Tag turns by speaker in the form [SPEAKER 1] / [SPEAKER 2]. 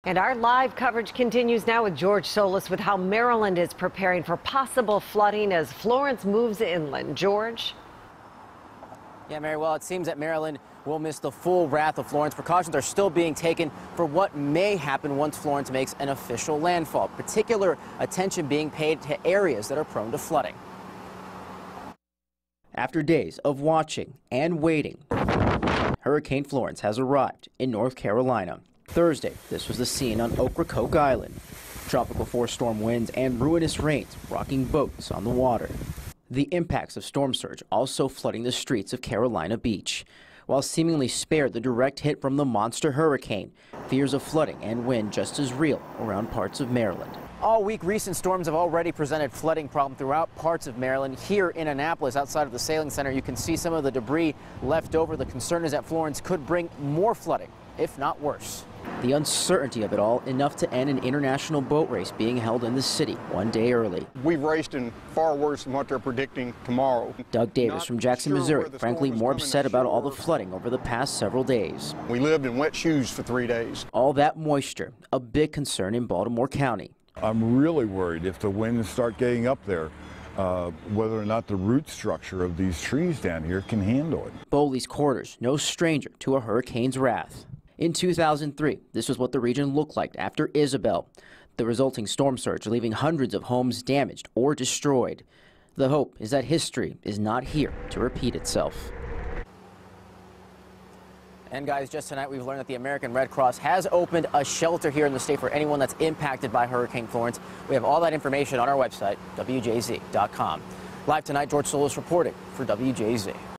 [SPEAKER 1] And our live coverage continues now with George Solis with how Maryland is preparing for possible flooding as Florence moves inland. George?
[SPEAKER 2] Yeah, Mary, well, it seems that Maryland will miss the full wrath of Florence. Precautions are still being taken for what may happen once Florence makes an official landfall. Particular attention being paid to areas that are prone to flooding. After days of watching and waiting, Hurricane Florence has arrived in North Carolina. Thursday, this was the scene on Ocracoke Island. Tropical force storm winds and ruinous rains rocking boats on the water. The impacts of storm surge also flooding the streets of Carolina Beach. While seemingly spared the direct hit from the monster hurricane, fears of flooding and wind just as real around parts of Maryland. All week, recent storms have already presented flooding problems throughout parts of Maryland. Here in Annapolis, outside of the sailing center, you can see some of the debris left over. The concern is that Florence could bring more flooding, if not worse. The uncertainty of it all enough to end an international boat race being held in the city one day early.
[SPEAKER 3] We've raced in far worse than what they're predicting tomorrow.
[SPEAKER 2] Doug Davis from Jackson, Missouri, frankly more upset about all the flooding over the past several days.
[SPEAKER 3] We lived in wet shoes for 3 days.
[SPEAKER 2] All that moisture, a big concern in Baltimore County.
[SPEAKER 4] I'm really worried if the winds start getting up there, whether or not the root structure of these trees down here can handle it. Bowley's Quarters, no stranger to a hurricane's wrath. In 2003, this was what the region looked like after Isabel. The resulting storm surge leaving hundreds of homes damaged or destroyed. The hope is that history is not here to repeat itself. And guys, just tonight we've learned that the American Red Cross has opened a shelter here in the state for anyone that's impacted by Hurricane Florence. We have all that information on our website, WJZ.com. Live tonight, George Solis reporting for WJZ.